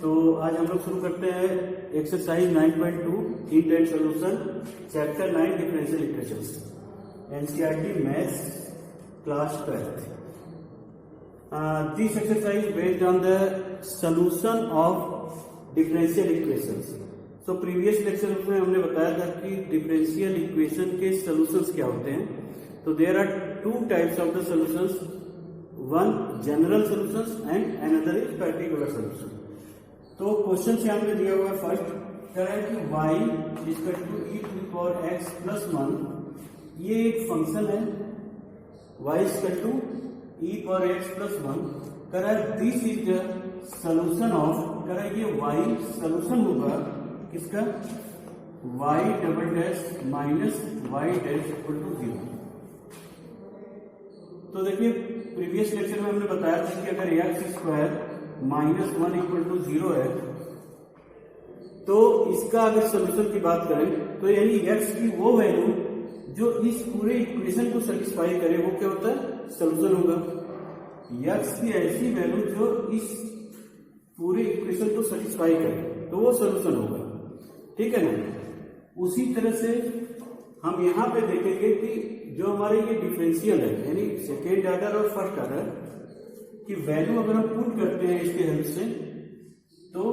तो आज हम लोग शुरू करते हैं exercise 9.2 heat and solution chapter 9 differential equations NCERT maths class 12th. This exercise based on the solution of differential equations. So previous lecture में हमने बताया था कि differential equation के solutions क्या होते हैं. तो there are two types of the solutions. One general solutions and another is particular solution. तो क्वेश्चन यहाँ पे दिया हुआ है फर्स्ट कह रहा है कि y equal to e to the power x plus 1 ये एक फंक्शन है y equal to e power x plus 1 कह रहा है this is the solution of कह रहा है ये y सॉल्यूशन होगा किसका y double dash minus y dash equal to 0. तो देखिए प्रीवियस लेक्चर में हमने बताया था कि अगर x square minus 1 equal to 0 है तो इसका अगर सोल्यूशन की बात करें तो यानी x की वो वैल्यू जो इस पूरे इक्वेशन को सेटिस्फाई करे वो क्या होता है सोल्यूशन होगा. x की ऐसी वैल्यू जो इस पूरे इक्वेशन को सेटिस्फाई करे तो वो सोल्यूशन होगा. ठीक है ना. उसी तरह से हम यहाँ पे देखेंगे कि जो हमारे ये डिफरेंशियल है यानी सेकेंड ऑर्डर और फर्स्ट ऑर्डर की वैल्यू अगर हम पुट करते हैं इसके हेल्प से तो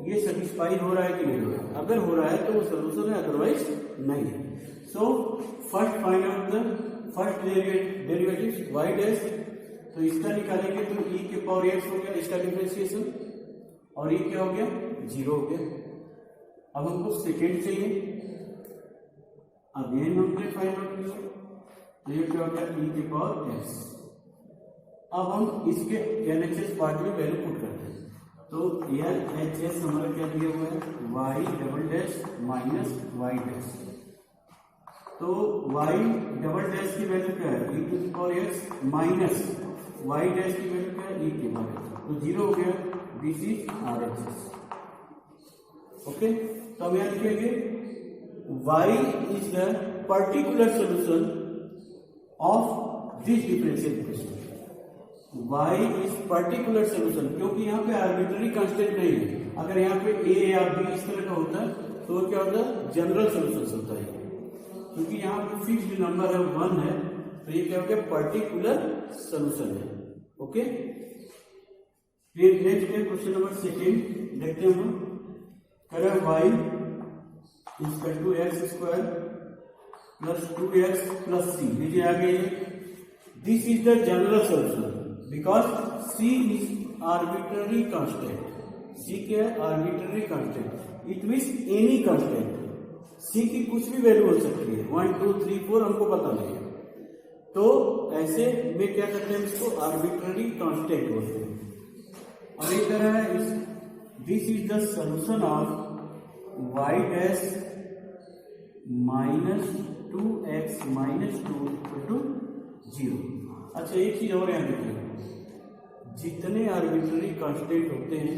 ये सेटिस्फाई हो रहा है कि नहीं हो रहा है. अगर हो रहा है तो वो सोल्यूशन है अदरवाइज नहीं है. So first find out the first derivative y dash. तो इसका निकालेंगे तो e के पावर x हो गया इसका डिफरेंशिएशन और e क्या हो गया 0 हो गया. अब हमको सेकेंड चाहिए अगेन हमने फाइंड आउट किया तो ये क्या हो गया e के पावर x. अब हम इसके LHS पार्ट में वैल्यू पुट करते हैं तो LHS हमारा क्या दिया हुआ है y double dash minus y dash. तो y डबल डैश की वैल्यू क्या है e to the power x minus y dash की वैल्यू क्या है e के पावर x. तो 0 हो गया. This is RHS. ओके. तो हम यहाँ लिखेंगे y is the particular solution of this differential equation. y is particular solution क्योंकि यहाँ पे आर्बिट्ररी कांस्टेंट नहीं है. अगर यहाँ पे a या b इस तरह का होता है तो क्या होता है जनरल सोल्यूशन होता है. क्योंकि यहाँ पे फिक्स्ड नंबर है 1 है तो ये क्या हो गया पर्टिकुलर सोल्यूशन है. ओके. फिर नेक्स्ट है क्वेश्चन नंबर सेकेंड देखते हैं हम. कह रहा है y equal to x square plus 2x plus c. लीजिए आगे this is the general solution because c is arbitrary constant. c क्या है arbitrary constant. it means any constant. c की कुछ भी वैल्यू हो सकती है 1 2 3 4 हमको पता नहीं है. तो ऐसे में क्या करते हैं इसको arbitrary constant बोलते हैं. और ये कह रहा है this is the solution of y dash minus 2x minus 2 equal to 0. अच्छा एक चीज और यहाँ देखिए जितने आर्बिट्ररी कांस्टेंट होते हैं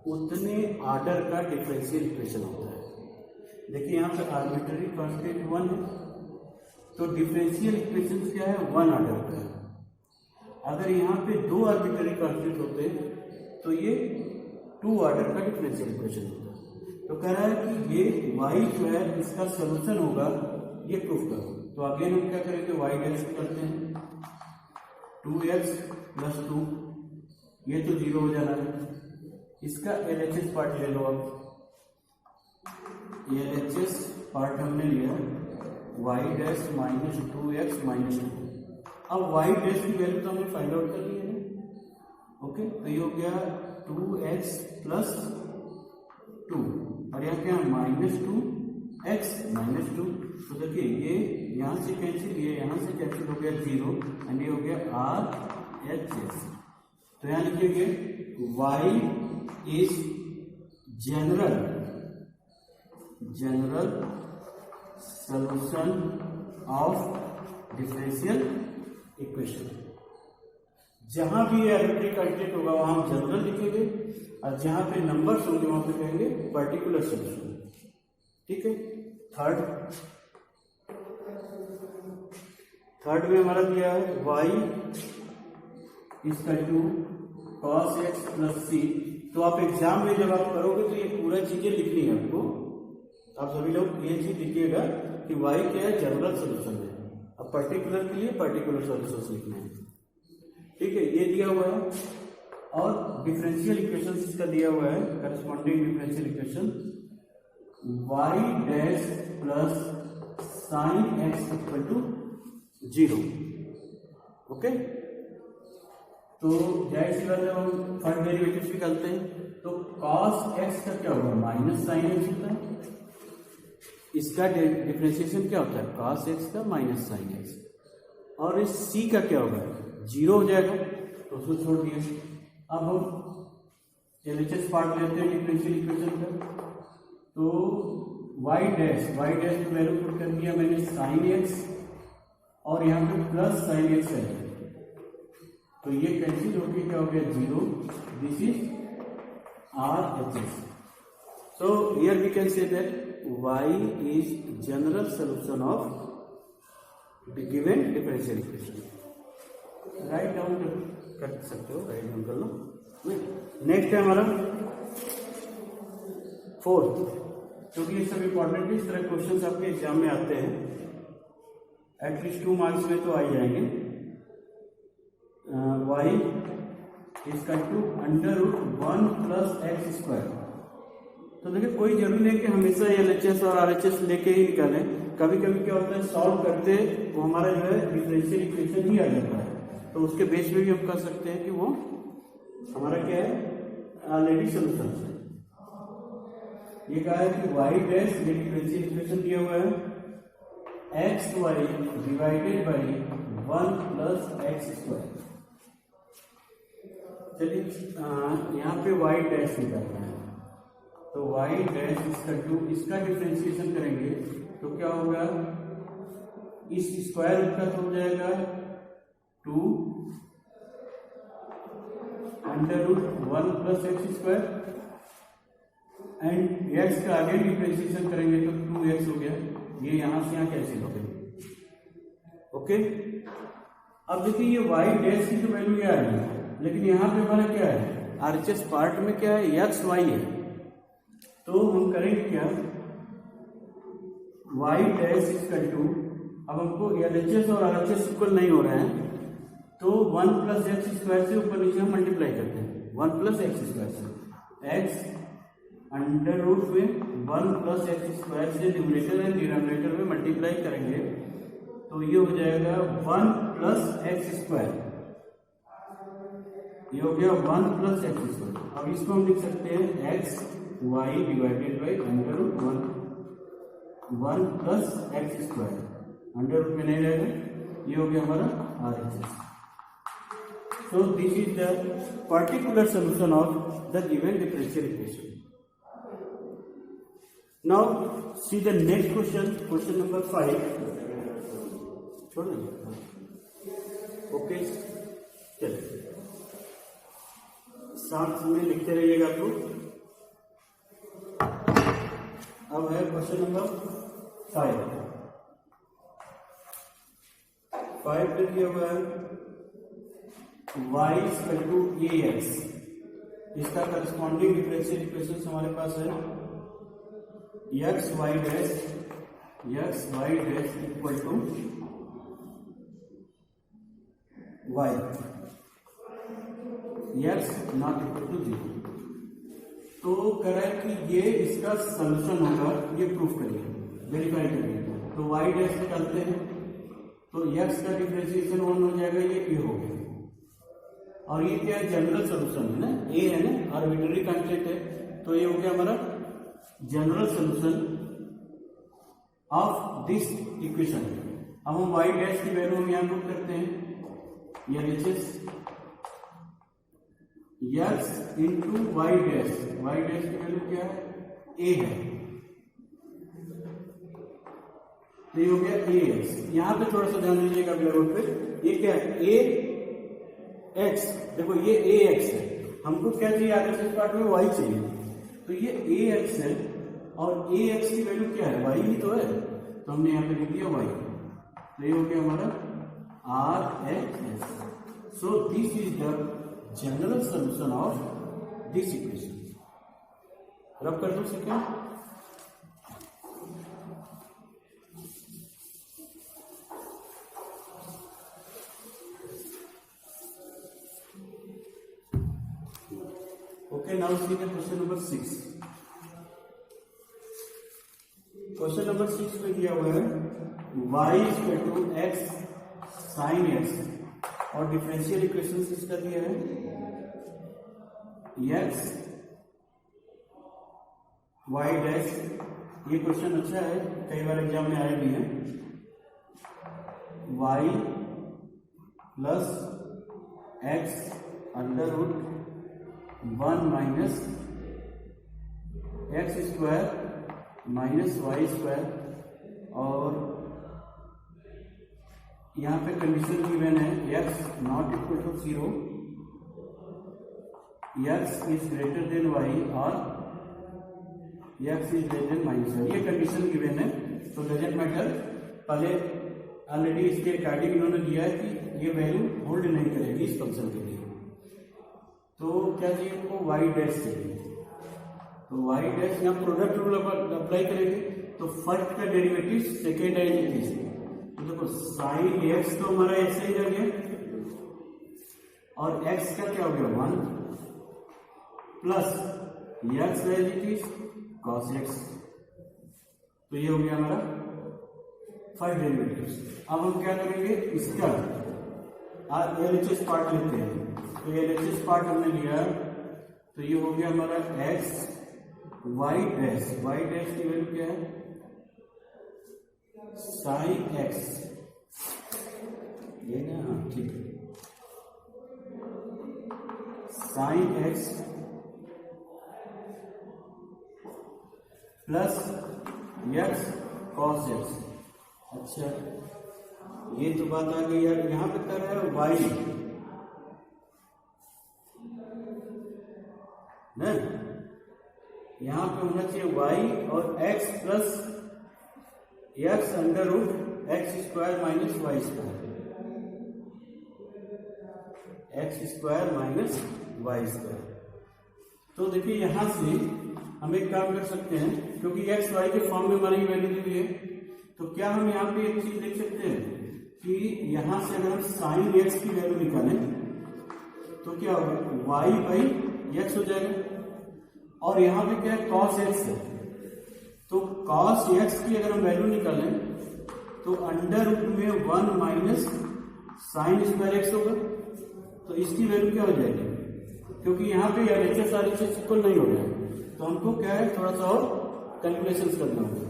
उतने ऑर्डर का डिफरेंशियल इक्वेशन होता है. देखिए यहाँ पे आर्बिट्ररी कांस्टेंट 1 है तो डिफरेंशियल इक्वेशन क्या है 1 ऑर्डर का. अगर यहाँ पे 2 आर्बिट्ररी कांस्टेंट होते हैं तो ये 2 ऑर्डर का डिफरेंशियल इक्वेशन होता है. तो कह रहा है कि ये y जो है इसका सोल्यूशन होगा ये प्रूफ करो. तो अगेन हम क्या करेंगे y डैश करते हैं 2x प्लस 2 ये तो 0 हो जाना है. इसका LHS पार्ट ले लो. अब LHS पार्ट हमने लिया y dash minus 2x minus 2. अब y डैश की वैल्यू तो हमने फाइंड आउट कर ली है. ओके. तो ये हो गया 2x प्लस 2 और यहाँ क्या माइनस 2x माइनस 2. तो देखिए ये यहाँ से कैंसिल ये यहाँ से कैंसिल हो गया 0 एंड ये हो गया RHS. तो यहाँ लिखेंगे y is general solution of differential equation. जहां भी आर्बिट्ररी कांस्टेंट होगा वहां हम जनरल लिखेंगे और जहां पे नंबर्स होंगे वहां पे कहेंगे पर्टिकुलर सोल्यूशन. ठीक है. थर्ड में हमारा दिया है y equal to cos x plus C. तो आप एग्जाम में जब आप करोगे तो ये पूरा चीजें लिखनी है आपको। आप सभी लोग ये चीज लिखिएगा कि y क्या है, जनरल सोल्यूशन है। अब पर्टिकुलर के लिए पर्टिकुलर सोल्यूशन लिखना है, ठीक है। ये दिया हुआ है और डिफरेंशियल इक्वेशन इसका दिया हुआ है, corresponding differential equation y dash plus sine x equal to 0। Okay, तो जाहिर सी बात है हम फर्स्ट डेरिवेटिव निकालते हैं तो cos x का क्या होगा, माइनस साइन एक्स होता है। इसका डिफरेंशिएशन क्या होता है, cos x का माइनस साइन एक्स। और इस c का क्या होगा, 0 हो जाएगा, तो उसको छोड़ दिया। अब हम एलएचएस पार्ट लेते हैं डिफरेंशियल इक्वेशन का। तो y डैश की वैल्यू पुट कर दिया मैंने साइन एक्स, और यहाँ पे प्लस साइन एक्स है, तो ये कैंसिल होके क्या हो गया, 0। This is RHS। So here we can say that y is general solution of the given differential equation. Write down कर सकते हो, राइट डाउन कर लो। नेक्स्ट है हमारा 4th, क्योंकि ये सब इंपॉर्टेंट है। इस तरह क्वेश्चंस आपके एग्जाम में आते हैं, एटलीस्ट 2 मार्क्स में तो आ ही जाएंगे। y इसका two under root 1 plus x square. तो देखिए कोई जरूरी नहीं कि हमेशा एलएचएस और आरएचएस लेके ही निकालें। कभी कभी क्या होता है, सॉल्व करते वो हमारा जो है डिफरेंशियल इक्वेशन ही आ जाता है, तो उसके बेस पे भी हम कह सकते हैं कि वो हमारा क्या है, ऑलरेडी सोल्यूशन है। ये कहा है कि y डैश, ये डिफरेंशियल इक्वेशन दिया हुआ है, x y divided by 1 plus x square. चलिए यहाँ पे y डैश निकालना है, तो y डैश इसका 2, इसका डिफरेंशिएशन करेंगे तो क्या होगा, इस स्क्वायर रूट का तो हो जाएगा 2 under root 1 plus x square, and x का आगे डिफरेंशिएशन करेंगे तो 2x हो गया। ये यहां से यहां कैंसिल हो गए। ओके, अब देखिए ये y डैश की तो वैल्यू ये आ रही है, लेकिन यहाँ पे हमारा क्या है, आरएचएस पार्ट में क्या है, एक्स वाई है। तो हम करेंगे क्या, y डैश इक्वल टू, अब हमको एलएचएस और आरएचएस इक्वल नहीं हो रहे हैं, तो 1 प्लस एक्स स्क्वायर से ऊपर नीचे हम मल्टीप्लाई करते हैं, 1 प्लस एक्स स्क्वायर से, एक्स अंडर रूट में 1 प्लस एक्स स्क्वायर से न्यूमरेटर एंड डिनोमिनेटर में मल्टीप्लाई करेंगे तो ये हो जाएगा 1 प्लस एक्स स्क्वायर। ये हो गया 1 प्लस एक्स स्क्वायर। अब इसको हम लिख सकते हैं x y divided by under root 1 plus x square, under root में नहीं रहेगा। ये हो गया हमारा RHS। So this is the particular solution of the given differential equation. Now see the next question, question number 5. छोड़ देंगे, ओके चलिए साथ में लिखते रहिएगा। तो अब है क्वेश्चन नंबर 5 पे दिया हुआ है y इक्वल टू ax। इसका करस्पॉन्डिंग डिफरेंशियल इक्वेशन हमारे पास है x y dash equal to y, x not equal to 0। तो कह रहा है कि ये इसका सॉल्यूशन होगा, ये प्रूफ करिए, वेरीफाई करिए। तो वाई डैश निकालते हैं तो एक्स का डिफरेंशिएशन 1 हो जाएगा, ये ए हो गया। और ये क्या है, जनरल सॉल्यूशन है ना, ए है ना, आर्बिट्रेरी कांस्टेंट है, तो ये हो गया हमारा general solution of this equation. अब हम y डैश की वैल्यू हम यहां पुट करते हैं, ये LHS x into y dash की वैल्यू क्या है, a है, तो ये हो गया ax। यहां पे थोड़ा सा ध्यान दीजिएगा ब्लैक बोर्ड पे, ये क्या है, ax। देखो ये ax है, हमको क्या चाहिए, आरएचएस पार्ट में y चाहिए, तो ये ax है और ax की वैल्यू क्या है, y ही तो है, तो हमने यहाँ पे लिख दिया y। तो ये हो गया हमारा RHS। So this is the general solution of this equation. Rub कर दो second. Okay, now see the question number 6. Question number 6 में दिया हुआ है y equal to x sine x और डिफरेंशियल इक्वेशन इसका दिया है x y डैश। ये क्वेश्चन अच्छा है, कई बार एग्जाम में आया भी है। y plus x under root 1 minus x square minus y square, और यहाँ पे कंडीशन गिवन है x not equal to 0, x is greater than y और x is greater than minus y. ये कंडीशन गिवन है, तो डजंट मैटर। पहले already इसके अकॉर्डिंग इन्होंने दिया है कि ये वैल्यू होल्ड नहीं करेगी इस फंक्शन के लिए। तो क्या चाहिए हमको y डैश चाहिए, तो y डैश यहाँ प्रोडक्ट रूल अप्लाई करेंगे, तो फर्स्ट का डेरिवेटिव सेकेंड है तो देखो साइन x तो हमारा ऐसे ही रह गया, और x का क्या हो गया 1 plus x as it is cos x, तो ये हो गया हमारा फर्स्ट डेरिवेटिव। अब हम क्या करेंगे, इसका LHS पार्ट लेते हैं। तो LHS पार्ट हमने लिया, तो ये हो गया हमारा x y डैश की वैल्यू क्या है साइन x, ये ना, हाँ ठीक है, sine x plus x cos x। अच्छा ये तो बात आ गई यार, यहां पे कर रहा है y ना, यहां पे होना चाहिए y और x plus x under root x square minus y square, x square minus y square. तो देखिए यहां से हम एक काम कर सकते हैं, क्योंकि x y के फॉर्म में हमारी वैल्यू दी हुई है, तो क्या हम यहाँ पे एक चीज देख सकते हैं कि यहां से अगर हम साइन x की वैल्यू निकालें तो क्या होगा y बाई x हो जाएगा, और यहां पे क्या है cos x है, तो cos x की अगर हम वैल्यू निकालें तो अंडर रूट में 1 माइनस साइन स्क्वायर x होगा, तो इसकी वैल्यू क्या हो जाएगी, क्योंकि यहाँ पे LHS RHS इक्वल नहीं हो गया, तो हमको क्या है थोड़ा सा और कैलकुलेशन करना होगा।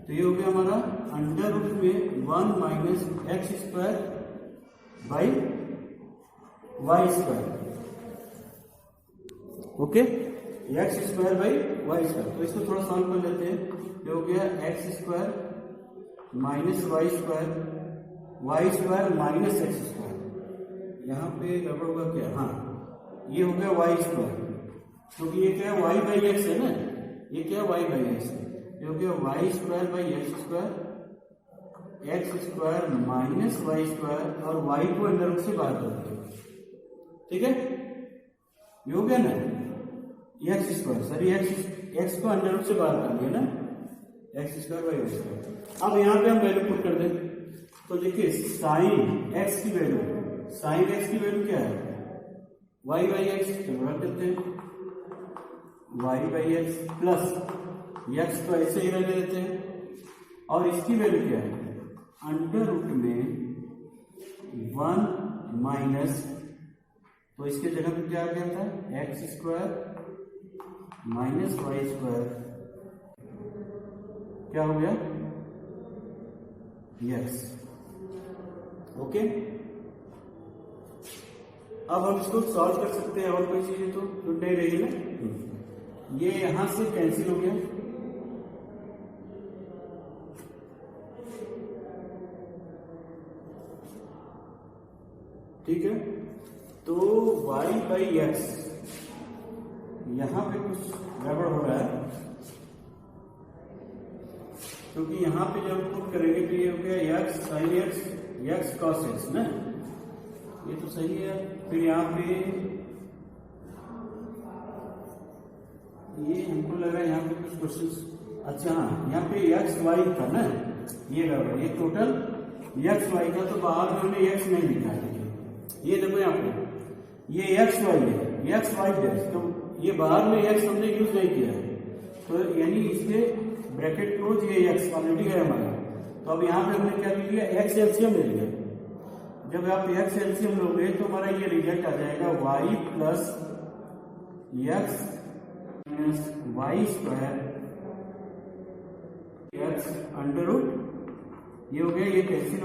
तो ये हो गया हमारा अंडर रूट में 1 minus x square by y square, okay, x square by y square. तो इसको थोड़ा सॉल्व कर लेते हैं। ये हो गया x square minus y square minus x square. यहाँ पे गड़बड़ होगा क्या, हाँ ये हो गया वाई स्क्वायर, क्योंकि ये क्या है वाई बाई एक्स है ना, ये क्या है वाई बाई एक्स है, ये हो गया y square by x square minus y square, और वाई को अंडर रूट से बाहर कर दिया, ठीक है, ये हो गया ना एक्स स्क्वायर, सॉरी एक्स को अंडर रूट से बाहर कर दिया ना, x square by x square. अब यहाँ पे हम वैल्यू पुट कर दें, तो देखिए साइन एक्स की वैल्यू क्या है वाई बाई एक्स, चलो रख देते हैं y by x plus x को ऐसे ही रहने देते हैं, और इसकी वैल्यू क्या है अंडर रूट में 1 माइनस, तो इसके जगह पे क्या आ गया था x square minus y square, क्या हो गया यस, ओके। अब हम इसको सॉल्व कर सकते हैं, और कोई चीजें तो नहीं रही ना, ये यहां से कैंसिल हो गया, ठीक है। तो y बाई एक्स, यहां पे कुछ गड़बड़ हो रहा है, क्योंकि यहां पे जब पुट करेंगे तो ये हो गया x sine x cos x ना, ये तो सही है। फिर यहाँ पे ये हमको लगा यहाँ पे कुछ क्वेश्चन, अच्छा हाँ यहाँ पे एक्स वाई था ना, ये बराबर ये टोटल एक्स वाई का, तो बाहर में हमने एक्स नहीं लिखा है। देखिए ये देखो यहाँ पे ये एक्स वाई है, एक्स वाई डैश, तो ये बाहर में एक्स हमने यूज नहीं किया है, तो यानी इसके ब्रैकेट क्लोज, ये एक्स ऑलरेडी है हमारा। तो अब यहाँ पे हमने क्या ले लिया, एक्स एलसीएम ले लिया। जब आप एक्स एलसीएम लोगे तो हमारा ये रिजल्ट आ जाएगा y plus x minus y square x under root, ये हो गया, ये कैंसिल